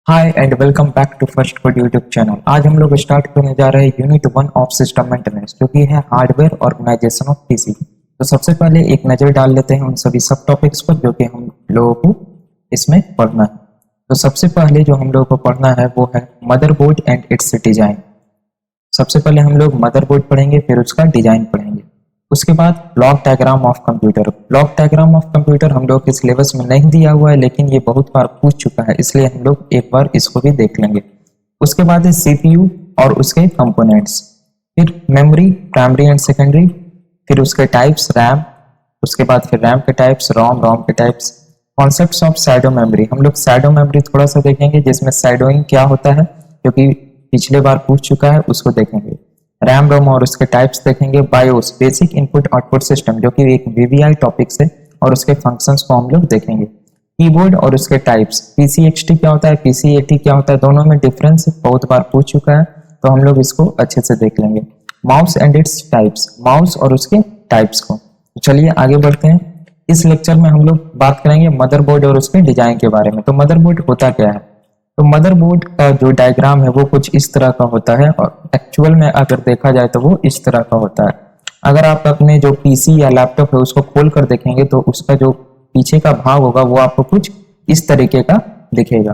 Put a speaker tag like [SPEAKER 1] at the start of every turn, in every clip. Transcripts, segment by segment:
[SPEAKER 1] Hi and welcome back to first code YouTube channel. आज हम लोग स्टार्ट करने जा रहे हैं यूनिट 1 ऑफ सिस्टम मेंटेनेंस जो कि है हार्डवेयर ऑर्गेनाइजेशन ऑफ पीसी। तो सबसे पहले एक नज़र डाल लेते हैं उन सभी सब टॉपिक्स पर जो कि हम लोगों को इसमें पढ़ना है। तो सबसे पहले जो हम लोगों को पढ़ना है वो है मदरबोर्ड एंड इट्स डिजाइन। सबसे पहले हम लोग मदरबोर्ड पढ़ेंगे, फिर उसका डिजाइन पढ़ेंगे। उसके बाद block diagram of computer. Block diagram of computer हम लोग के सिलेबस में नहीं दिया हुआ है, लेकिन ये बहुत बार पूछ चुका है, इसलिए हम लोग एक बार इसको भी देख लेंगे। उसके बाद है सीपीयू और उसके कंपोनेंट्स, फिर मेमोरी प्राइमरी एंड सेकेंडरी, फिर उसके टाइप्स रैम, उसके बाद फिर रैम के टाइप्स, रोम के types, concepts of shadow memory. हम लोग शैडो मेमोरी थोड़ा सा देखेंगे जिसमें शैडोइंग क्या होता है, क्योंकि पिछले बार पूछ चुका है, उसको देखेंगे। रैम रोम और उसके टाइप्स देखेंगे। BIOS basic input output system जो कि एक वीवीआई टॉपिक्स है, और उसके फंक्शंस को हम लोग देखेंगे। कीबोर्ड और उसके टाइप्स, पीसीएक्सटी क्या होता है, पीसीएटी क्या होता है, दोनों में डिफरेंस बहुत बार पूछ चुका है, तो हम लोग इसको अच्छे से देख लेंगे। Mouse and its types, mouse और उसके टाइप्स को। तो चलिए आगे बढ़ते हैं। इस लेक्चर में हम लोग बात करेंगे मदरबोर्ड और उसके डिजाइन के बारे में। तो मदरबोर्ड होता क्या है? तो मदरबोर्ड का जो डायग्राम है वो कुछ इस तरह का होता है, और एक्चुअल में अगर देखा जाए तो वो इस तरह का होता है। अगर आप अपने जो पीसी या लैपटॉप है उसको खोल कर देखेंगे तो उसका जो पीछे का भाग होगा वो आपको कुछ इस तरीके का दिखेगा।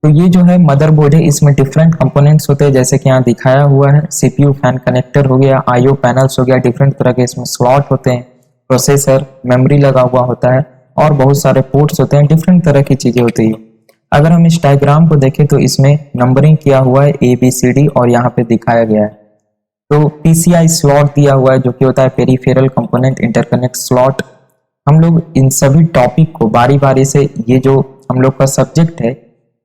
[SPEAKER 1] तो ये जो है मदरबोर्ड है, इसमें डिफरेंट कंपोनेंट्स होते हैं, जैसे कि यहाँ दिखाया हुआ है। सीपीयू फैन कनेक्टर हो गया, आईओ पैनल्स हो गया, डिफरेंट तरह के इसमें स्लॉट होते हैं, प्रोसेसर, मेमोरी लगा हुआ होता है, और बहुत सारे पोर्ट्स होते हैं, डिफरेंट तरह की चीजें होती है। अगर हम इस डायग्राम को देखें तो इसमें नंबरिंग किया हुआ है ABCD, और यहाँ पे दिखाया गया है। तो PCI स्लॉट दिया हुआ है जो कि होता है पेरिफेरल कंपोनेंट इंटरकनेक्ट स्लॉट। हम लोग इन सभी टॉपिक को बारी बारी से, ये जो हम लोग का सब्जेक्ट है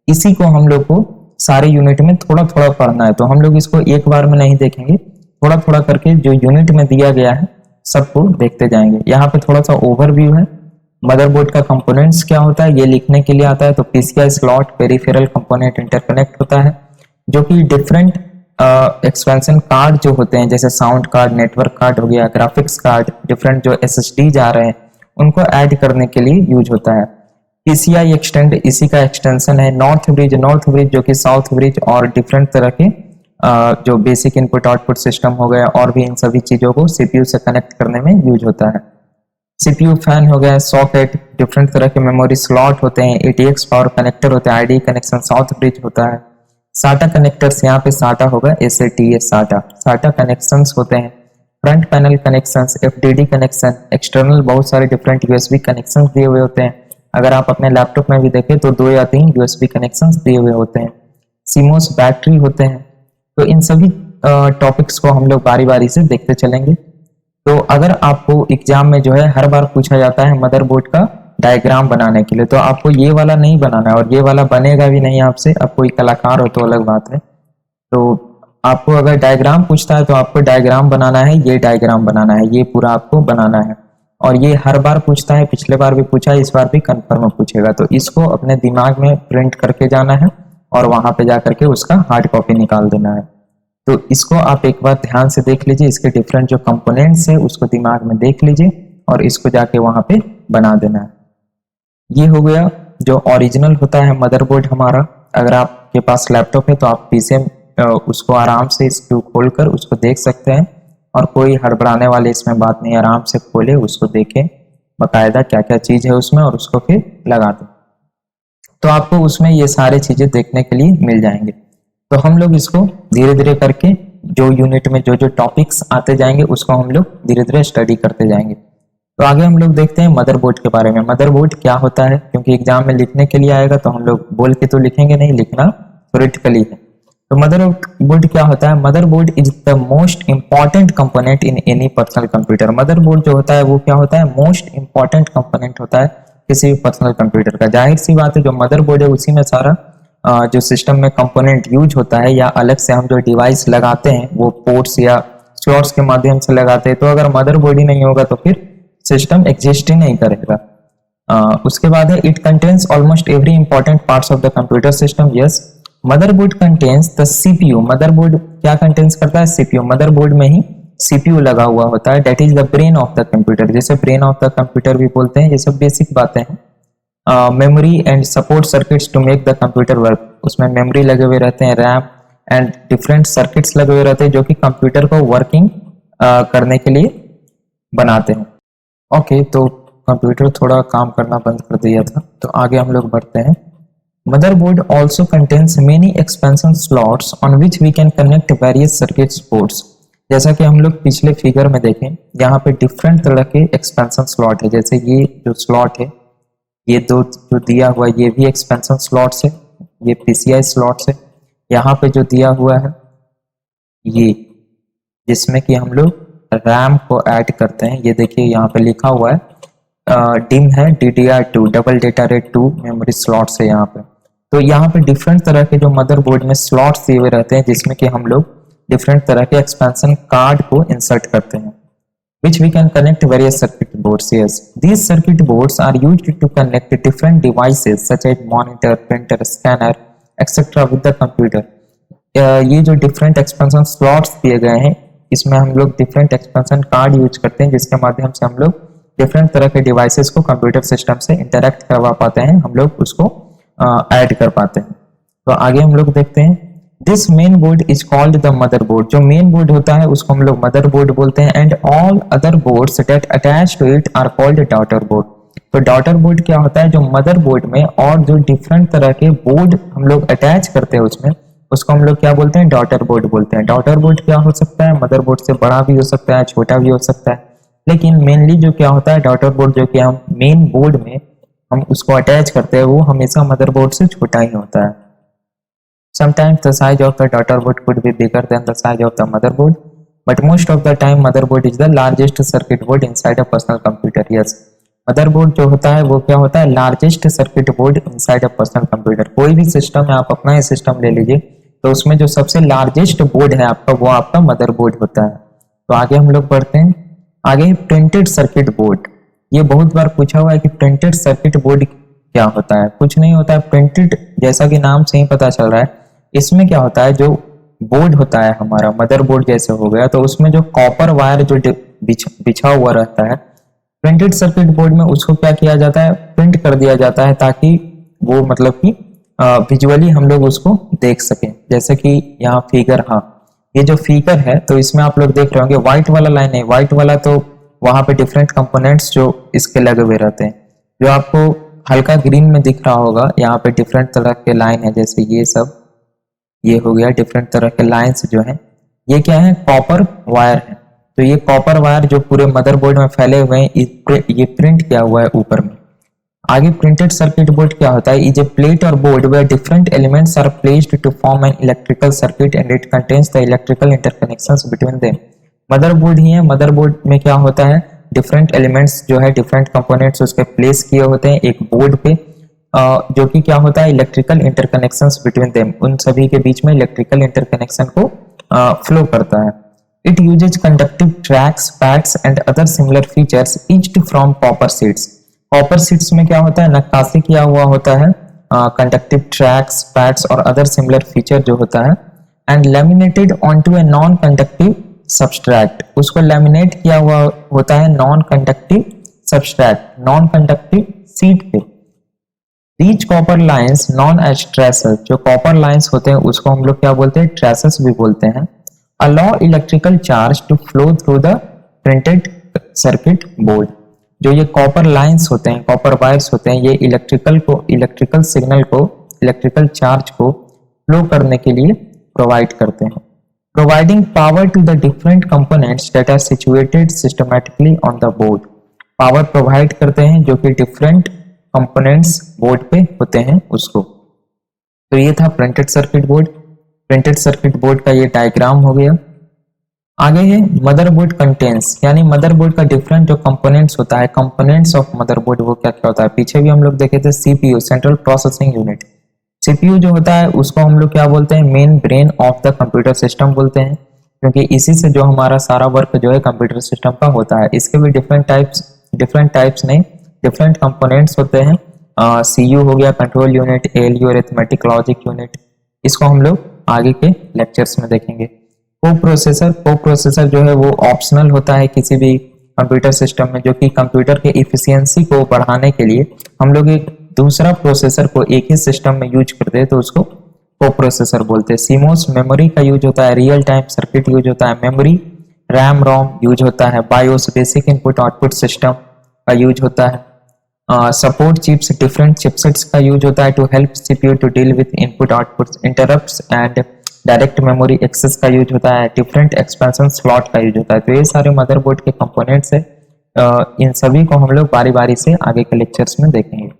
[SPEAKER 1] इसी को हम लोग को सारे यूनिट में थोड़ा थोड़ा पढ़ना है, तो हम लोग इसको एक बार में नहीं देखेंगे, थोड़ा थोड़ा करके जो यूनिट में दिया गया है सबको देखते जाएंगे। यहाँ पे थोड़ा सा ओवरव्यू है। मदरबोर्ड का कंपोनेंट्स क्या होता है ये लिखने के लिए आता है। तो PCI slot peripheral component interconnect होता है, जो कि डिफरेंट एक्सपेंशन कार्ड जो होते हैं, जैसे साउंड कार्ड, नेटवर्क कार्ड हो गया, ग्राफिक्स कार्ड, डिफरेंट जो SSD जा रहे हैं उनको ऐड करने के लिए यूज होता है। पीसीआई एक्सटेंड इसी का एक्सटेंशन है। नॉर्थ ब्रिज जो कि साउथ ब्रिज, और डिफरेंट तरह के जो बेसिक इनपुट आउटपुट सिस्टम हो गया, और भी इन सभी चीजों को सीपीयू से कनेक्ट करने में यूज होता है। सीपीयू फैन हो गया, सॉकेट, डिफरेंट तरह के मेमोरी स्लॉट होते हैं, ATX पावर कनेक्टर होते हैं, आईडी कनेक्शन साउथ ब्रिज होता है। साटा कनेक्टर्स, यहाँ पे साटा होगा, SATA साटा कनेक्शंस होते हैं। Front panel connections, FDD connection, external बहुत सारे डिफरेंट USB कनेक्शंस दिए हुए होते हैं। अगर आप अपने लैपटॉप में भी देखें तो 2 या 3 USB कनेक्शंस दिए हुए होते हैं। सीमोस बैटरी होते हैं। तो इन सभी टॉपिक्स को हम लोग बारी बारी से देखते चलेंगे। तो अगर आपको एग्जाम में जो है हर बार पूछा जाता है मदरबोर्ड का डायग्राम बनाने के लिए, तो आपको ये वाला नहीं बनाना है, और ये वाला बनेगा भी नहीं आपसे। अब कोई कलाकार हो तो अलग बात है। तो आपको अगर डायग्राम पूछता है तो आपको डायग्राम बनाना है, ये डायग्राम बनाना है, ये पूरा आपको बनाना है। और ये हर बार पूछता है, पिछले बार भी पूछा है, इस बार भी कंफर्म पूछेगा। तो इसको अपने दिमाग में प्रिंट करके जाना है, और वहां पे जाकर के उसका हार्ड कॉपी निकाल देना है। तो इसको आप एक बार ध्यान से देख लीजिए, इसके डिफरेंट जो कंपोनेंट्स है उसको दिमाग में देख लीजिए, और इसको जाके वहां पे बना देना है। ये हो गया जो ओरिजिनल होता है मदरबोर्ड हमारा। अगर आपके पास लैपटॉप है तो आप पीसी उसको आराम से इसको खोलकर उसको देख सकते हैं, और कोई हड़बड़ाने वाली इसमें बात नहीं। आराम से खोले, उसको देखें बाकायदा क्या क्या चीज है उसमें, और उसको फिर लगा दें, तो आपको उसमें ये सारी चीजें देखने के लिए मिल जाएंगे। तो हम लोग इसको धीरे धीरे करके जो यूनिट में जो जो टॉपिक्स आते जाएंगे उसको हम लोग धीरे धीरे स्टडी करते जाएंगे। तो आगे हम लोग देखते हैं मदरबोर्ड के बारे में। मदरबोर्ड क्या होता है, क्योंकि एग्जाम में लिखने के लिए आएगा, तो हम लोग बोल के तो लिखेंगे नहीं, लिखना थ्योरेटिकली है। तो मदरबोर्ड क्या होता है? Motherboard is the most important component in any personal computer. Motherboard जो होता है वो क्या होता है? मोस्ट इंपॉर्टेंट कंपोनेंट होता है किसी भी पर्सनल कंप्यूटर का। जाहिर सी बात है, जो मदरबोर्ड है उसी में सारा जो सिस्टम में कंपोनेंट यूज होता है, या अलग से हम जो डिवाइस लगाते हैं वो पोर्ट्स या स्लॉट्स के माध्यम से लगाते हैं। तो अगर मदरबोर्ड ही नहीं होगा तो फिर सिस्टम एग्जिस्ट ही नहीं करेगा। उसके बाद है it contains almost every important parts of the computer system. Yes, motherboard contains the CPU। Motherboard क्या कंटेन्स करता है? CPU। मदरबोर्ड में ही CPU लगा हुआ होता है, that is the brain of the computer. जैसे ब्रेन ऑफ द कंप्यूटर भी बोलते हैं, ये सब बेसिक बातें हैं। Memory and support circuits to make the computer work. उसमें मेमोरी लगे हुए रहते हैं, रैम एंड डिफरेंट सर्किट्स लगे हुए रहते हैं जो कि कंप्यूटर को वर्किंग करने के लिए बनाते हैं। ओके, तो कंप्यूटर थोड़ा काम करना बंद कर दिया था, तो आगे हम लोग बढ़ते हैं। Motherboard also contains many expansion slots on which we can connect various circuit boards. जैसा कि हम लोग पिछले फिगर में देखें, यहाँ पे डिफरेंट तरह के एक्सपेंशन स्लॉट है। जैसे ये जो स्लॉट है, ये दो जो दिया हुआ है, ये भी एक्सपेंशन स्लॉट्स है, ये पीसीआई स्लॉट्स है। यहाँ पे जो दिया हुआ है ये, जिसमें कि हम लोग रैम को ऐड करते हैं, ये देखिए यहाँ पे लिखा हुआ है डिम है DDR2 double data rate 2 memory slots है यहाँ पे। तो यहाँ पे डिफरेंट तरह के जो मदरबोर्ड में स्लॉट्स दिए हुए रहते हैं, जिसमें कि हम लोग डिफरेंट तरह के एक्सपेंशन कार्ड को इंसर्ट करते हैं, which we can connect various circuit boards. Yes, these circuit boards are used to connect different devices such as monitor, printer, scanner, etc. with the computer. ये जो डिफरेंट एक्सपेंशन स्लॉट्स दिए गए हैं, इसमें हम लोग डिफरेंट एक्सपेंशन कार्ड यूज करते हैं, जिसके माध्यम से हम लोग डिफरेंट तरह के डिवाइसेस को कंप्यूटर सिस्टम से इंटरेक्ट करवा पाते हैं, हम लोग उसको ऐड कर पाते हैं। तो आगे हम लोग देखते हैं, this main board is called the motherboard. जो मेन बोर्ड होता है उसको हम लोग मदरबोर्ड बोलते हैं, and all other boards that attach to it are called daughter board. तो डॉटर बोर्ड क्या होता है, जो मदरबोर्ड में और जो डिफरेंट तरह के बोर्ड हम लोग अटैच करते हैं उसमें, उसको हम लोग क्या बोलते हैं, डॉटर बोर्ड बोलते हैं। डॉटर बोर्ड क्या हो सकता है, मदरबोर्ड से बड़ा भी हो सकता है, छोटा भी हो सकता है, लेकिन मेनली जो क्या होता है, डॉटर बोर्ड जो कि हम मेन बोर्ड में हम उसको अटैच करते हैं, वो हमेशा मदरबोर्ड से छोटा ही होता है। Sometimes the size of the daughter board could be bigger than the size of the motherboard, but most of the time motherboard is the largest circuit board inside a personal computer. Yes, motherboard जो होता है वो क्या होता है, largest circuit board inside a personal computer। कोई भी system है, आप अपना ही सिस्टम ले लीजिए, तो उसमें जो सबसे लार्जेस्ट बोर्ड है आपका, वो आपका मदरबोर्ड होता है। तो आगे हम लोग बढ़ते हैं। आगे प्रिंटेड सर्किट बोर्ड, ये बहुत बार पूछा हुआ है कि प्रिंटेड सर्किट बोर्ड क्या होता है। कुछ नहीं होता है, प्रिंटेड जैसा कि नाम से ही पता चल रहा है, इसमें क्या होता है, जो बोर्ड होता है हमारा मदरबोर्ड जैसे हो गया, तो उसमें जो कॉपर वायर जो बिछा हुआ रहता है प्रिंटेड सर्किट बोर्ड में, उसको क्या किया जाता है, प्रिंट कर दिया जाता है, ताकि वो मतलब कि विजुअली हम लोग उसको देख सकें। जैसे कि यहाँ फिगर, हाँ ये जो फिगर है, तो इसमें आप लोग देख रहे होंगे व्हाइट वाला लाइन है, व्हाइट वाला तो वहां पे डिफरेंट कंपोनेंट्स जो इसके लगे हुए रहते हैं, जो आपको हल्का ग्रीन में दिख रहा होगा, यहाँ पे डिफरेंट तरह के लाइन है, जैसे ये सब, ये हो गया डिफरेंट तरह के लाइंस जो हैं, ये क्या है, कॉपर वायर है। तो ये कॉपर वायर जो पूरे मदरबोर्ड में फैले हुए हैं, ये प्रिंट किया हुआ है ऊपर में। आगे प्रिंटेड सर्किट बोर्ड क्या होता है, is a plate or board where different elements are placed to form an electrical circuit and it contains the electrical interconnections between them. Motherboard ही है, मदरबोर्ड में क्या होता है, डिफरेंट एलिमेंट्स जो है, डिफरेंट कंपोनेंट्स उसके प्लेस किए होते हैं एक बोर्ड पे, जो कि क्या होता है, इलेक्ट्रिकल इंटरकनेक्शंस बिटवीन देम, उन सभी के बीच में इलेक्ट्रिकल इंटरकनेक्शन को फ्लो करता है। It uses conductive tracks, pads and other similar features etched from copper sheets. Copper sheets में क्या होता है, नक्काशी किया हुआ होता है, कंडक्टिव ट्रैक्स, पैड्स और अदर सिमिलर फीचर जो होता है, and laminated onto a non conductive substrate. उसको लैमिनेट किया हुआ होता है non conductive substrate, non conductive sheet पे। These copper lines known as traces, जो कॉपर लाइंस होते हैं उसको हम लोग क्या बोलते हैं, ट्रेसेस भी बोलते हैं। allow electrical charge to flow through the printed circuit board। जो ये कॉपर लाइंस होते हैं, कॉपर वायर्स होते हैं, ये इलेक्ट्रिकल सिग्नल को, इलेक्ट्रिकल चार्ज को फ्लो करने के लिए प्रोवाइड करते हैं। Providing power to the different components that are situated systematically on the board. Power provide करते हैं जो कि डिफरेंट कंपोनेंट्स बोर्ड पे होते हैं उसको। तो ये था printed circuit board. Printed circuit board का ये डायग्राम हो गया। आगे है मदरबोर्ड कंटेंट्स, यानी मदरबोर्ड का डिफरेंट जो कंपोनेंट्स होता है, कंपोनेंट्स ऑफ मदरबोर्ड, वो क्या क्या होता है। पीछे भी हम लोग देखे थे CPU, central processing unit. CPU जो होता है उसको हम लोग क्या बोलते हैं, main brain of the computer system बोलते हैं, क्योंकि इसी से जो हमारा सारा वर्क जो है कंप्यूटर सिस्टम का होता है। इसके भी डिफरेंट टाइप्स नहीं, डिफरेंट कंपोनेंट्स होते हैं। सीयू हो गया, control unit, ALU, arithmetic logic unit, इसको हम लोग आगे के लेक्चर्स में देखेंगे। को प्रोसेसर जो है वो ऑप्शनल होता है किसी भी कंप्यूटर सिस्टम में, जो कि कंप्यूटर के इफिशियंसी को बढ़ाने के लिए हम लोग एक दूसरा प्रोसेसर को एक ही सिस्टम में यूज करते हैं तो उसको को प्रोसेसर बोलते हैं। सीमोस मेमोरी का यूज होता है, रियल टाइम सर्किट यूज होता है, मेमोरी रैम रोम यूज होता है, BIOS basic input output system का यूज होता है, सपोर्ट चिप्स डिफरेंट चिपसेट्स का यूज होता है to help CPU to deal with input output interrupts and direct memory access का यूज होता है, डिफरेंट एक्सपेंशन स्लॉट का यूज होता है। तो ये सारे मदरबोर्ड के कंपोनेंट्स है। इन सभी को हम लोग बारी बारी से आगे के लेक्चर्स में देखेंगे।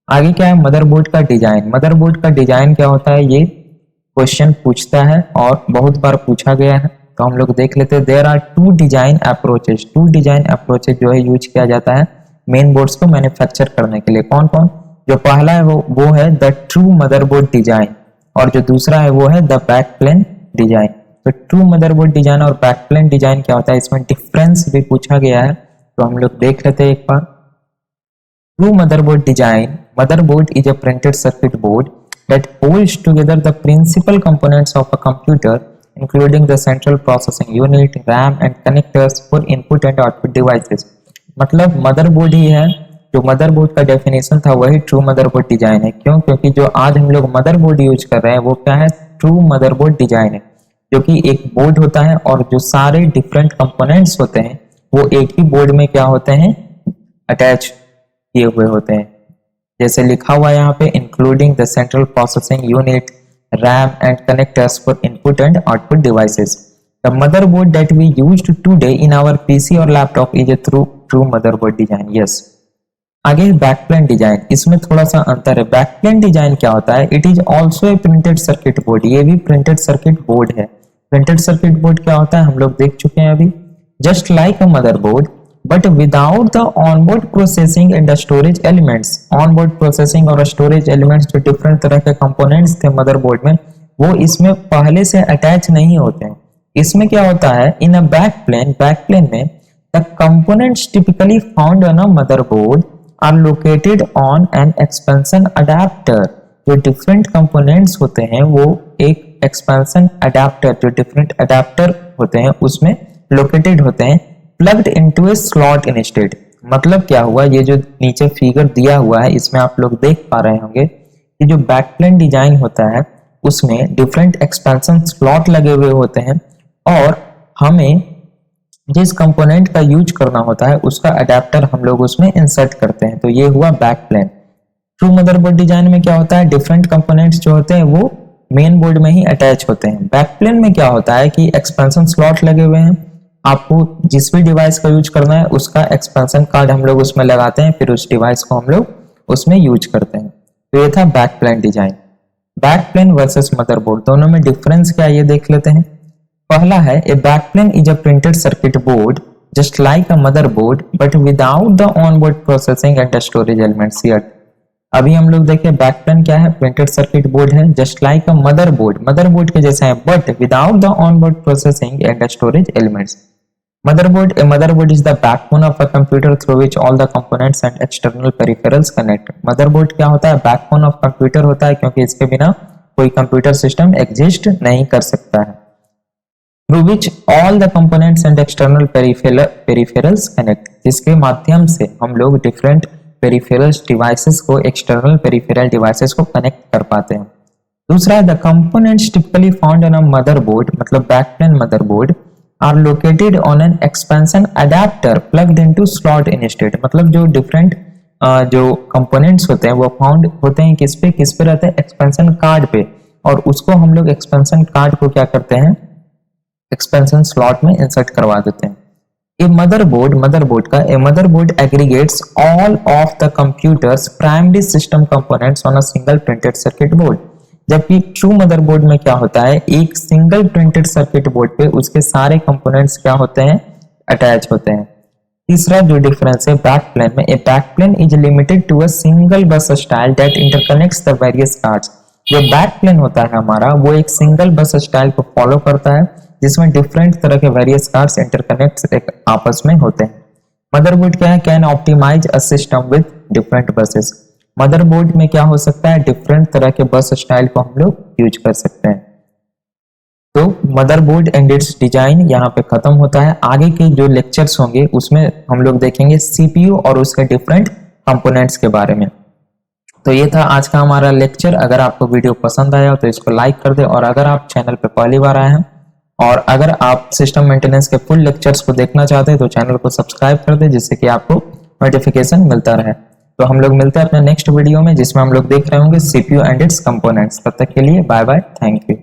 [SPEAKER 1] आगे क्या है, मदरबोर्ड का डिजाइन। मदरबोर्ड का डिजाइन क्या होता है, ये क्वेश्चन पूछता है और बहुत बार पूछा गया है, तो हम लोग देख लेते हैं। There are two design approaches, two design approaches जो है यूज किया जाता है मेन बोर्ड्स को मैन्युफैक्चर करने के लिए। कौन कौन, जो पहला है वो है द ट्रू मदरबोर्ड डिजाइन, और जो दूसरा है वो है द बैक प्लेन डिजाइन। तो ट्रू मदरबोर्ड डिजाइन और बैक प्लेन डिजाइन क्या होता है, इसमें डिफरेंस भी पूछा गया है, तो हम लोग देख लेते हैं एक बार। True motherboard design, motherboard is a printed circuit board that holds together the principal components of a computer including the central processing unit, RAM and connectors for input and output devices। मतलब motherboard ही है, जो motherboard का definition था वही true motherboard design है। क्यों, क्योंकि जो आज हम लोग मदरबोर्ड यूज कर रहे हैं वो क्या है, ट्रू मदरबोर्ड डिजाइन है, जो कि एक बोर्ड होता है और जो सारे डिफरेंट कंपोनेंट्स होते हैं वो एक ही बोर्ड में क्या होते हैं, अटैच किए हुए होते हैं। जैसे लिखा हुआ है यहाँ पे, including the central processing unit, RAM and connectors for input and output devices. The motherboard that we used today in our PC or laptop is a true motherboard design. Yes. आगे बैक प्लेन डिजाइन, इसमें थोड़ा सा अंतर है। Back plane design क्या होता है, it is also a printed circuit board, ये भी प्रिंटेड सर्किट बोर्ड है। प्रिंटेड सर्किट बोर्ड क्या होता है हम लोग देख चुके हैं अभी। Just like a motherboard but without the onboard processing and the storage elements। onboard processing और storage elements जो different तरह के components थे motherboard में, वो इसमें पहले से attach नहीं होते हैं। इसमें क्या होता है, in a backplane में the components typically found on a motherboard are located on an expansion adapter। जो different components होते हैं वो एक expansion adapter, जो different adapter होते हैं उसमें located होते हैं, प्लग्ड इनटू ए स्लॉट इंस्टेड। मतलब क्या हुआ, ये जो नीचे फिगर दिया हुआ है इसमें आप लोग देख पा रहे होंगे कि जो बैकप्लेन डिजाइन होता है उसमें डिफरेंट एक्सपेंशन स्लॉट लगे हुए होते हैं और हमें जिस कंपोनेंट का यूज करना होता है उसका अडेप्टर हम लोग उसमें इंसर्ट करते हैं। तो ये हुआ बैकप्लेन। ट्रू मदरबोर्ड डिजाइन में क्या होता है, डिफरेंट कंपोनेंट्स जो होते हैं वो मेन बोर्ड में ही अटैच होते हैं। बैकप्लेन में क्या होता है कि एक्सपेंशन स्लॉट लगे हुए हैं, आपको जिस भी डिवाइस का यूज करना है उसका एक्सपेंशन कार्ड हम लोग उसमें लगाते हैं, फिर उस डिवाइस को हम लोग उसमें यूज करते हैं। तो ये था back plane design. Back plane versus motherboard, दोनों में डिफरेंस क्या है ये देख लेते हैं। पहला है, a back plane is a printed circuit board just like a motherboard but without the onboard processing and storage elements. अभी हम लोग देखें बैक प्लेन क्या है, प्रिंटेड सर्किट बोर्ड है just like a motherboard, motherboard के जैसा है but without the onboard processing and storage elements. Motherboard, a motherboard is the backbone of a computer through which all the components and external peripherals connect। motherboard क्या होता है, backbone of computer होता है, क्योंकि इसके बिना कोई कंप्यूटर सिस्टम एग्जिस्ट नहीं कर सकता है। through which all the components and external peripherals connect, जिसके माध्यम से हम लोग different peripherals devices को external peripheral devices को connect कर पाते हैं। दूसरा है, the components typically found on a motherboard, मतलब backplane motherboard are located on an expansion adapter plugged into slot instead। मतलब जो डिफरेंट जो कंपोनेंट्स होते हैं वो फाउंड होते हैं किस पे रहते हैं, एक्सपेंशन कार्ड पे, और उसको हम लोग एक्सपेंशन कार्ड को क्या करते हैं, एक्सपेंशन स्लॉट में इंसर्ट करवा देते हैं। A motherboard aggregates all of the computer's primary system components on a single printed circuit board. जबकि ट्रू मदरबोर्ड में क्या होता है, एक सिंगल प्रिंटेड सर्किट बोर्ड पे उसके सारे कंपोनेंट्स क्या होते हैं, अटैच होते हैं। तीसरा जो डिफरेंस है बैक प्लेन में, a back plane is limited to a single bus style that interconnects the various cards. जो बैक प्लेन होता है हमारा वो एक सिंगल बस स्टाइल को फॉलो करता है जिसमें डिफरेंट तरह के वेरियस कार्ड्स इंटरकनेक्ट आपस में होते हैं। मदरबोर्ड क्या है, can optimize a system with different buses. Motherboard में क्या हो सकता है, डिफरेंट तरह के बस स्टाइल को हम लोग यूज कर सकते हैं। तो मदरबोर्ड एंड इट्स डिजाइन यहाँ पे खत्म होता है। आगे के जो लेक्चर्स होंगे उसमें हम लोग देखेंगे सीपीयू और उसके डिफरेंट कंपोनेंट्स के बारे में। तो ये था आज का हमारा लेक्चर। अगर आपको वीडियो पसंद आया तो इसको लाइक कर दे, और अगर आप चैनल पे पहली बार आए हैं और अगर आप सिस्टम मेंटेनेंस के फुल लेक्चर्स को देखना चाहते हैं तो चैनल को सब्सक्राइब कर दे, जिससे कि आपको नोटिफिकेशन मिलता रहे। तो हम लोग मिलते हैं अपने नेक्स्ट वीडियो में, जिसमें हम लोग देख रहे होंगे सीपीयू एंड इट्स कंपोनेंट्स। तब तक के लिए बाय बाय, थैंक यू।